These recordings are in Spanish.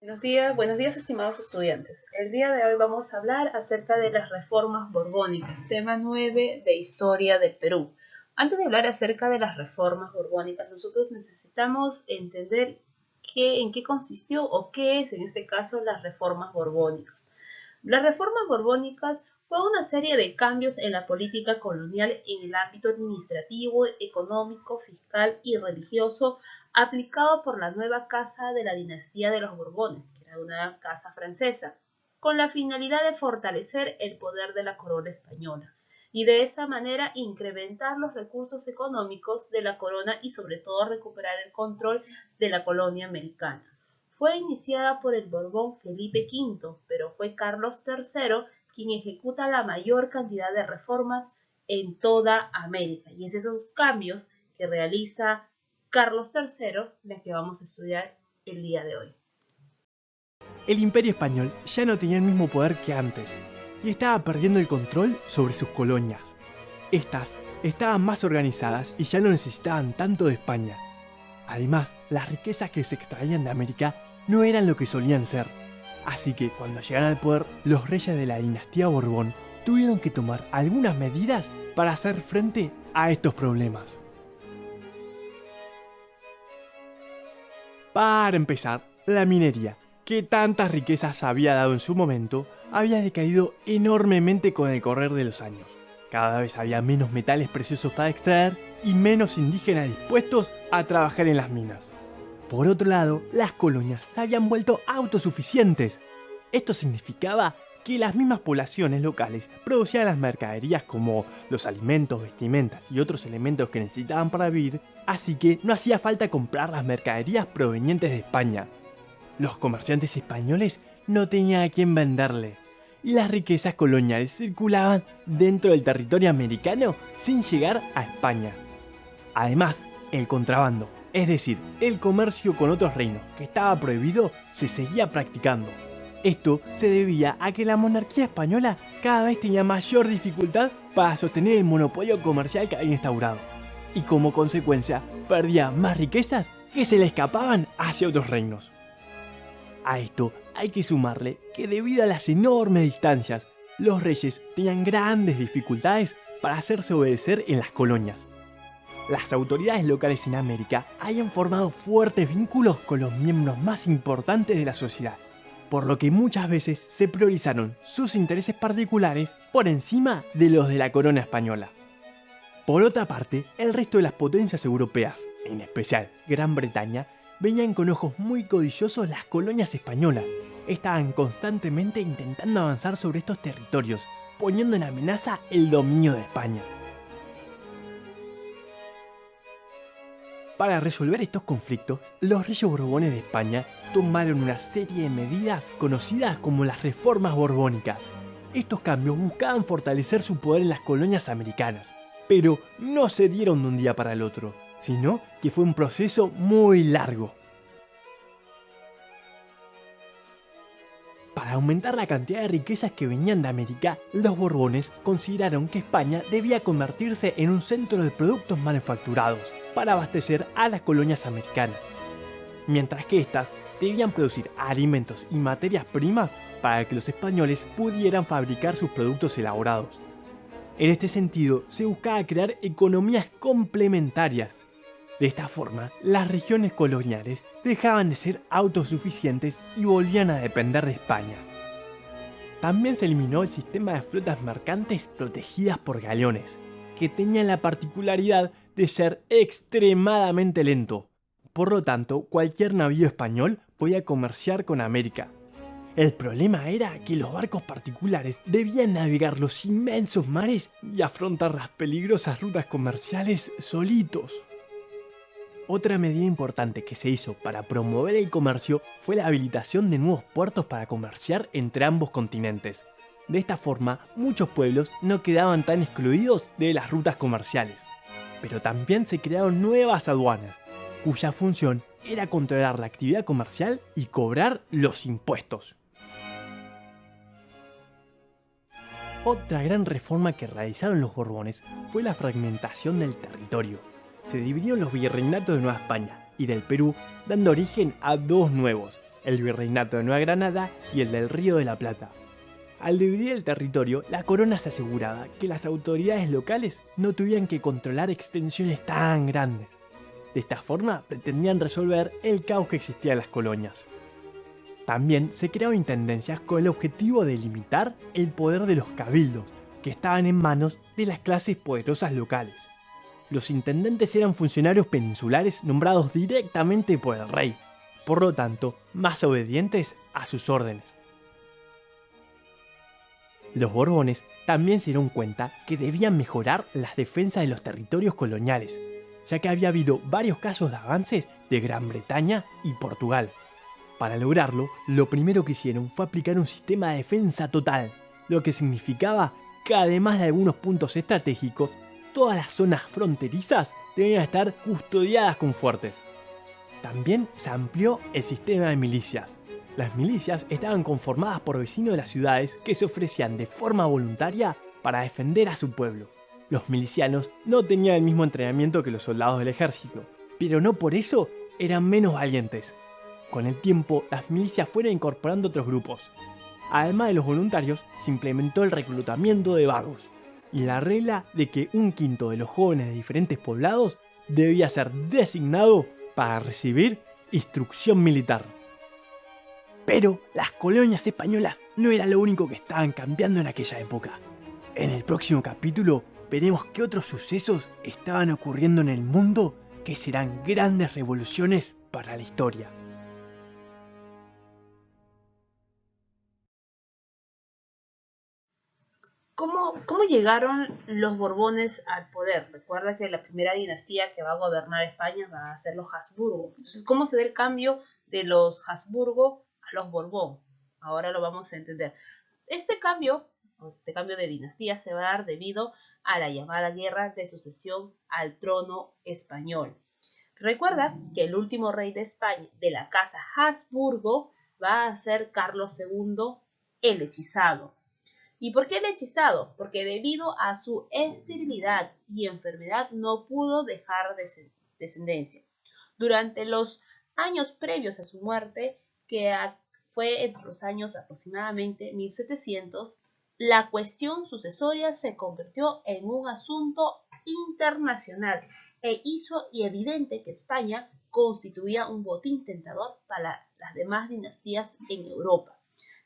Buenos días estimados estudiantes. El día de hoy vamos a hablar acerca de las reformas borbónicas, tema 9 de Historia del Perú. Antes de hablar acerca de las reformas borbónicas, nosotros necesitamos entender en qué consistió o qué es en este caso las reformas borbónicas. Las reformas borbónicas fue una serie de cambios en la política colonial en el ámbito administrativo, económico, fiscal y religioso aplicado por la nueva casa de la dinastía de los Borbones, que era una casa francesa, con la finalidad de fortalecer el poder de la corona española y de esa manera incrementar los recursos económicos de la corona y sobre todo recuperar el control de la colonia americana. Fue iniciada por el Borbón Felipe V, pero fue Carlos III quien ejecuta la mayor cantidad de reformas en toda América. Y es esos cambios que realiza Carlos III la que vamos a estudiar el día de hoy. El Imperio Español ya no tenía el mismo poder que antes y estaba perdiendo el control sobre sus colonias. Estas estaban más organizadas y ya no necesitaban tanto de España. Además, las riquezas que se extraían de América no eran lo que solían ser. Así que cuando llegaron al poder, los reyes de la dinastía Borbón tuvieron que tomar algunas medidas para hacer frente a estos problemas. Para empezar, la minería, que tantas riquezas había dado en su momento, había decaído enormemente con el correr de los años. Cada vez había menos metales preciosos para extraer y menos indígenas dispuestos a trabajar en las minas. Por otro lado, las colonias se habían vuelto autosuficientes. Esto significaba que las mismas poblaciones locales producían las mercaderías como los alimentos, vestimentas y otros elementos que necesitaban para vivir, así que no hacía falta comprar las mercaderías provenientes de España. Los comerciantes españoles no tenían a quién venderle, y las riquezas coloniales circulaban dentro del territorio americano sin llegar a España. Además, el contrabando, es decir, el comercio con otros reinos que estaba prohibido, se seguía practicando. Esto se debía a que la monarquía española cada vez tenía mayor dificultad para sostener el monopolio comercial que había instaurado, y como consecuencia perdía más riquezas que se le escapaban hacia otros reinos. A esto hay que sumarle que debido a las enormes distancias, los reyes tenían grandes dificultades para hacerse obedecer en las colonias. Las autoridades locales en América habían formado fuertes vínculos con los miembros más importantes de la sociedad, por lo que muchas veces se priorizaron sus intereses particulares por encima de los de la corona española. Por otra parte, el resto de las potencias europeas, en especial Gran Bretaña, veían con ojos muy codiciosos las colonias españolas. Estaban constantemente intentando avanzar sobre estos territorios, poniendo en amenaza el dominio de España. Para resolver estos conflictos, los reyes borbones de España tomaron una serie de medidas conocidas como las reformas borbónicas. Estos cambios buscaban fortalecer su poder en las colonias americanas, pero no se dieron de un día para el otro, sino que fue un proceso muy largo. Para aumentar la cantidad de riquezas que venían de América, los Borbones consideraron que España debía convertirse en un centro de productos manufacturados para abastecer a las colonias americanas, mientras que éstas debían producir alimentos y materias primas para que los españoles pudieran fabricar sus productos elaborados. En este sentido, se buscaba crear economías complementarias. De esta forma, las regiones coloniales dejaban de ser autosuficientes y volvían a depender de España. También se eliminó el sistema de flotas mercantes protegidas por galeones, que tenían la particularidad de ser extremadamente lento. Por lo tanto, cualquier navío español podía comerciar con América. El problema era que los barcos particulares debían navegar los inmensos mares y afrontar las peligrosas rutas comerciales solitos. Otra medida importante que se hizo para promover el comercio fue la habilitación de nuevos puertos para comerciar entre ambos continentes. De esta forma, muchos pueblos no quedaban tan excluidos de las rutas comerciales. Pero también se crearon nuevas aduanas, cuya función era controlar la actividad comercial y cobrar los impuestos. Otra gran reforma que realizaron los Borbones fue la fragmentación del territorio. Se dividieron los virreinatos de Nueva España y del Perú, dando origen a dos nuevos, el Virreinato de Nueva Granada y el del Río de la Plata. Al dividir el territorio, la corona se aseguraba que las autoridades locales no tuvieran que controlar extensiones tan grandes. De esta forma pretendían resolver el caos que existía en las colonias. También se crearon intendencias con el objetivo de limitar el poder de los cabildos, que estaban en manos de las clases poderosas locales. Los intendentes eran funcionarios peninsulares nombrados directamente por el rey, por lo tanto, más obedientes a sus órdenes. Los Borbones también se dieron cuenta que debían mejorar las defensas de los territorios coloniales, ya que había habido varios casos de avances de Gran Bretaña y Portugal. Para lograrlo, lo primero que hicieron fue aplicar un sistema de defensa total, lo que significaba que además de algunos puntos estratégicos, todas las zonas fronterizas debían estar custodiadas con fuertes. También se amplió el sistema de milicias. Las milicias estaban conformadas por vecinos de las ciudades que se ofrecían de forma voluntaria para defender a su pueblo. Los milicianos no tenían el mismo entrenamiento que los soldados del ejército, pero no por eso eran menos valientes. Con el tiempo, las milicias fueron incorporando otros grupos. Además de los voluntarios, se implementó el reclutamiento de vagos y la regla de que un quinto de los jóvenes de diferentes poblados debía ser designado para recibir instrucción militar. Pero las colonias españolas no era lo único que estaban cambiando en aquella época. En el próximo capítulo veremos qué otros sucesos estaban ocurriendo en el mundo que serán grandes revoluciones para la historia. ¿Cómo llegaron los Borbones al poder? Recuerda que la primera dinastía que va a gobernar España va a ser los Habsburgo. Entonces, ¿cómo se da el cambio de los Habsburgo a los Borbón? Ahora lo vamos a entender. Este cambio de dinastía se va a dar debido a la llamada Guerra de Sucesión al trono español. Recuerda que el último rey de España, de la casa Habsburgo, va a ser Carlos II el Hechizado. ¿Y por qué el hechizado? Porque debido a su esterilidad y enfermedad no pudo dejar descendencia. Durante los años previos a su muerte, que fue entre los años aproximadamente 1700, la cuestión sucesoria se convirtió en un asunto internacional e hizo evidente que España constituía un botín tentador para las demás dinastías en Europa.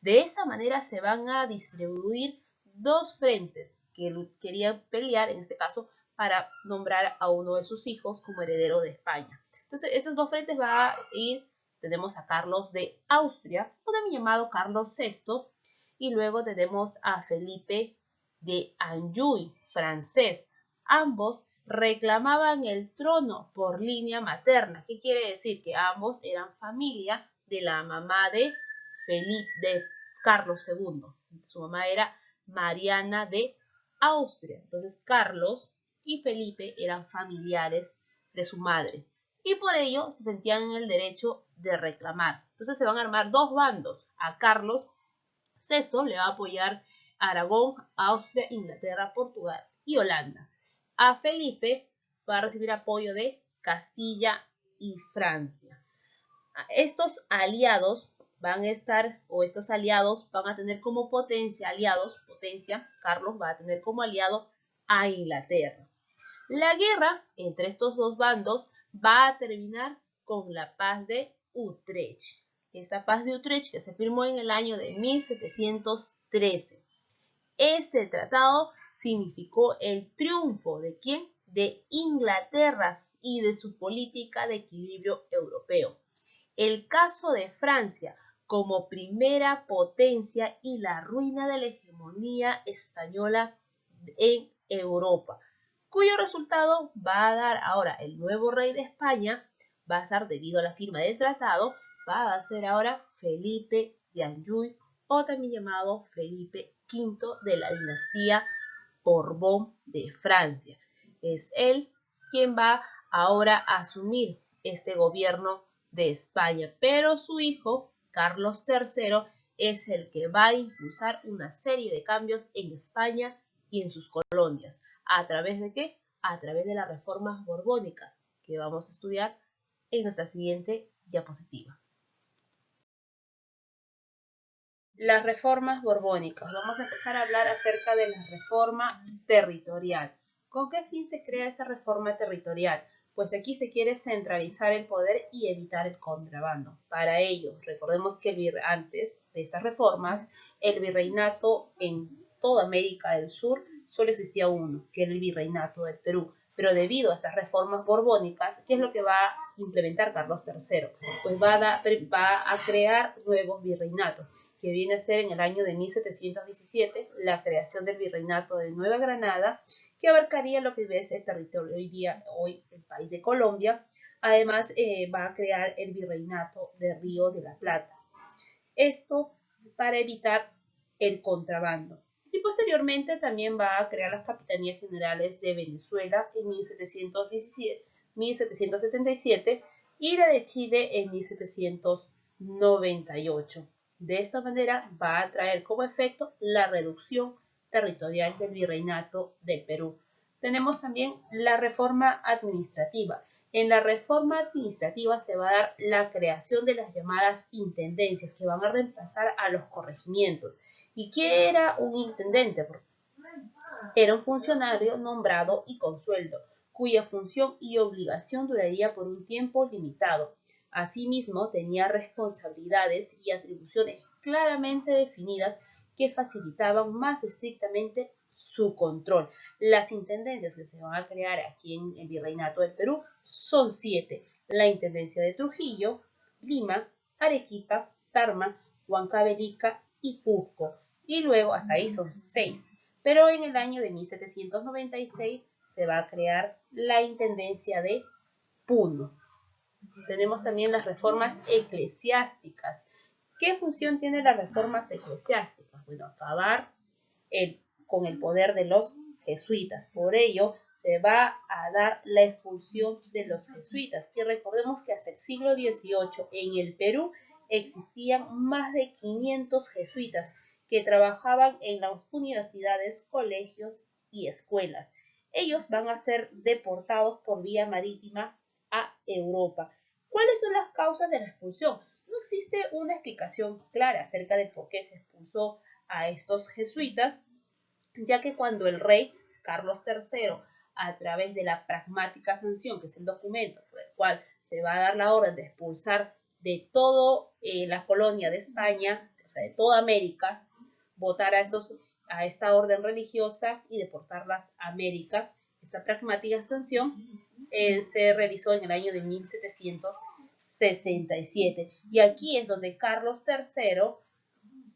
De esa manera se van a distribuir dos frentes que querían pelear, en este caso, para nombrar a uno de sus hijos como heredero de España. Entonces, esos dos frentes va a ir, tenemos a Carlos de Austria, o también llamado Carlos VI, y luego tenemos a Felipe de Anjou, francés. Ambos reclamaban el trono por línea materna. ¿Qué quiere decir? Que ambos eran familia de la mamá de Carlos II. Su mamá era Mariana de Austria. Entonces Carlos y Felipe eran familiares de su madre y por ello se sentían en el derecho de reclamar. Entonces se van a armar dos bandos. A Carlos VI le va a apoyar Aragón, Austria, Inglaterra, Portugal y Holanda. A Felipe va a recibir apoyo de Castilla y Francia. Estos aliados van a estar, o estos aliados van a tener como potencia, Carlos va a tener como aliado a Inglaterra. La guerra entre estos dos bandos va a terminar con la paz de Utrecht. Esta paz de Utrecht que se firmó en el año de 1713. Este tratado significó el triunfo ¿de quién? De Inglaterra y de su política de equilibrio europeo. El caso de Francia como primera potencia y la ruina de la hegemonía española en Europa, cuyo resultado va a dar ahora el nuevo rey de España, va a ser debido a la firma del tratado, va a ser ahora Felipe de Anjou, o también llamado Felipe V de la dinastía Borbón de Francia. Es él quien va ahora a asumir este gobierno de España, pero su hijo, Carlos III, es el que va a impulsar una serie de cambios en España y en sus colonias. ¿A través de qué? A través de las reformas borbónicas, que vamos a estudiar en nuestra siguiente diapositiva. Las reformas borbónicas. Vamos a empezar a hablar acerca de la reforma territorial. ¿Con qué fin se crea esta reforma territorial? Pues aquí se quiere centralizar el poder y evitar el contrabando. Para ello, recordemos que antes de estas reformas, el virreinato en toda América del Sur solo existía uno, que era el virreinato del Perú. Pero debido a estas reformas borbónicas, ¿qué es lo que va a implementar Carlos III? Pues va a crear nuevos virreinatos, que viene a ser en el año de 1717 la creación del virreinato de Nueva Granada, que abarcaría lo que es el territorio hoy el país de Colombia. Además, va a crear el virreinato de Río de la Plata. Esto para evitar el contrabando. Y posteriormente también va a crear las capitanías generales de Venezuela en 1777 y la de Chile en 1798. De esta manera va a traer como efecto la reducción territorial del virreinato del Perú. Tenemos también la reforma administrativa. En la reforma administrativa se va a dar la creación de las llamadas intendencias, que van a reemplazar a los corregimientos. ¿Y qué era un intendente? Era un funcionario nombrado y con sueldo, cuya función y obligación duraría por un tiempo limitado. Asimismo, tenía responsabilidades y atribuciones claramente definidas que facilitaban más estrictamente su control. Las intendencias que se van a crear aquí en el Virreinato del Perú son 7. La Intendencia de Trujillo, Lima, Arequipa, Tarma, Huancavelica y Cusco. Y luego hasta ahí son 6. Pero en el año de 1796 se va a crear la Intendencia de Puno. Tenemos también las reformas eclesiásticas. ¿Qué función tienen las reformas eclesiásticas? Bueno, acabar con el poder de los jesuitas. Por ello, se va a dar la expulsión de los jesuitas. Y recordemos que hasta el siglo XVIII en el Perú existían más de 500 jesuitas que trabajaban en las universidades, colegios y escuelas. Ellos van a ser deportados por vía marítima a Europa. ¿Cuáles son las causas de la expulsión? No existe una explicación clara acerca de por qué se expulsó a estos jesuitas, ya que cuando el rey Carlos III, a través de la pragmática sanción, que es el documento por el cual se va a dar la orden de expulsar de toda la colonia de España, o sea, de toda América, votar a esta orden religiosa y deportarlas a América. Esta pragmática sanción se realizó en el año de 1767. Y aquí es donde Carlos III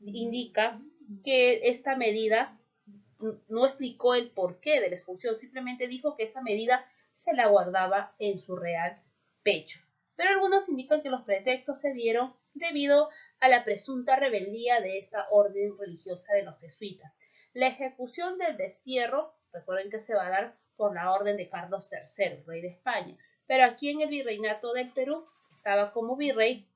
indica que esta medida no explicó el porqué de la expulsión, simplemente dijo que esta medida se la guardaba en su real pecho. Pero algunos indican que los pretextos se dieron debido a la presunta rebeldía de esta orden religiosa de los jesuitas. La ejecución del destierro, recuerden que se va a dar por la orden de Carlos III, rey de España, pero aquí en el virreinato del Perú estaba como virrey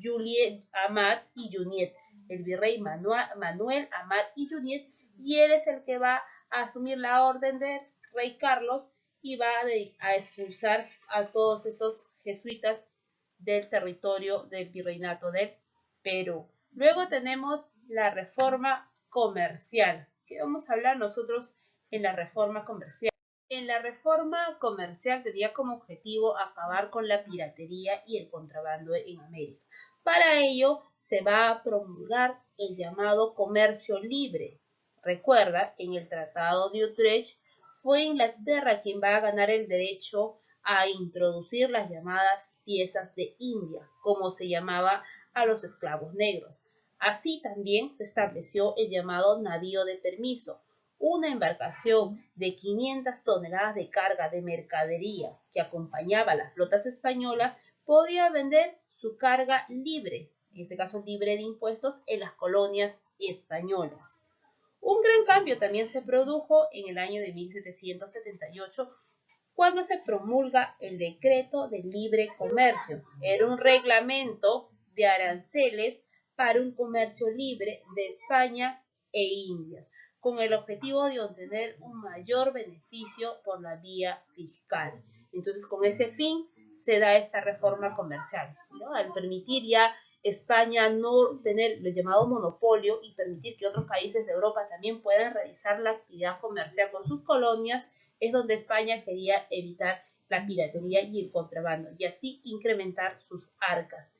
Juliet Amat y Juníet, el virrey Manuel Amat y Juníet, y él es el que va a asumir la orden del rey Carlos y va a expulsar a todos estos jesuitas del territorio del virreinato del Perú. Luego tenemos la reforma comercial. ¿Qué vamos a hablar nosotros en la reforma comercial? En la reforma comercial tenía como objetivo acabar con la piratería y el contrabando en América. Para ello se va a promulgar el llamado comercio libre. Recuerda, en el Tratado de Utrecht fue Inglaterra quien va a ganar el derecho a introducir las llamadas piezas de India, como se llamaba a los esclavos negros. Así también se estableció el llamado navío de permiso, una embarcación de 500 toneladas de carga de mercadería que acompañaba a las flotas españolas podía vender su carga libre, en este caso libre de impuestos, en las colonias españolas. Un gran cambio también se produjo en el año de 1778 cuando se promulga el Decreto de Libre Comercio. Era un reglamento de aranceles para un comercio libre de España e Indias, con el objetivo de obtener un mayor beneficio por la vía fiscal. Entonces, con ese fin se da esta reforma comercial, ¿no? Al permitir ya España no tener el llamado monopolio y permitir que otros países de Europa también puedan realizar la actividad comercial con sus colonias, es donde España quería evitar la piratería y el contrabando y así incrementar sus arcas.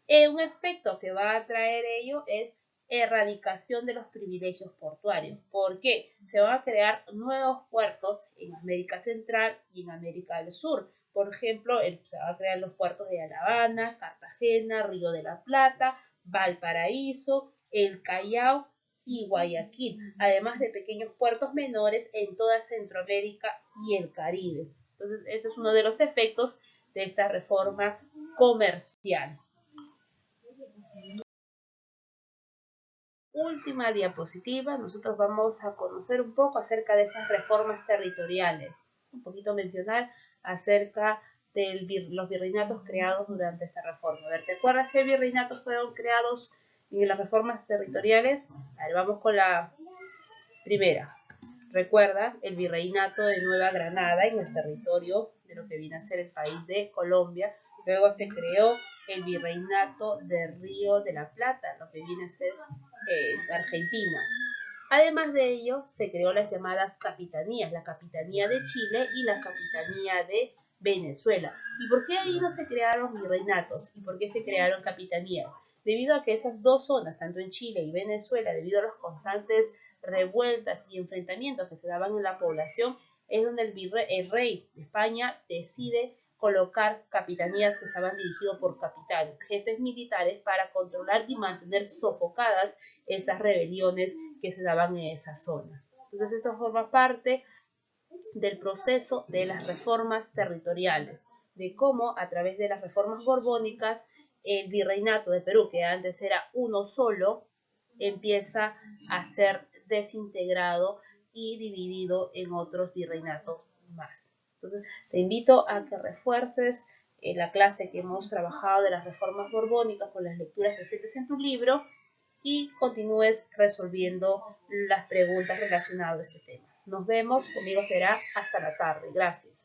Un aspecto que va a traer ello es erradicación de los privilegios portuarios. ¿Por qué? Se van a crear nuevos puertos en América Central y en América del Sur. Por ejemplo, se van a crear los puertos de La Habana, Cartagena, Río de la Plata, Valparaíso, El Callao y Guayaquil, además de pequeños puertos menores en toda Centroamérica y el Caribe. Entonces, eso es uno de los efectos de esta reforma comercial. Última diapositiva, nosotros vamos a conocer un poco acerca de esas reformas territoriales, un poquito mencionar acerca de los virreinatos creados durante esta reforma. A ver, ¿te acuerdas qué virreinatos fueron creados en las reformas territoriales? A ver, vamos con la primera. Recuerda el virreinato de Nueva Granada en el territorio de lo que viene a ser el país de Colombia. Luego se creó el virreinato de Río de la Plata, lo que viene a ser Argentina. Además de ello, se creó las llamadas capitanías, la capitanía de Chile y la capitanía de Venezuela. ¿Y por qué ahí no se crearon virreinatos? ¿Y por qué se crearon capitanías? Debido a que esas dos zonas, tanto en Chile y Venezuela, debido a los constantes revueltas y enfrentamientos que se daban en la población, es donde el rey de España decide colocar capitanías que estaban dirigidas por capitanes, jefes militares, para controlar y mantener sofocadas esas rebeliones que se daban en esa zona. Entonces esto forma parte del proceso de las reformas territoriales, de cómo a través de las reformas borbónicas el virreinato de Perú, que antes era uno solo, empieza a ser desintegrado y dividido en otros virreinatos más. Entonces te invito a que refuerces la clase que hemos trabajado de las reformas borbónicas con las lecturas recientes en tu libro y continúes resolviendo las preguntas relacionadas a este tema. Nos vemos, conmigo será hasta la tarde. Gracias.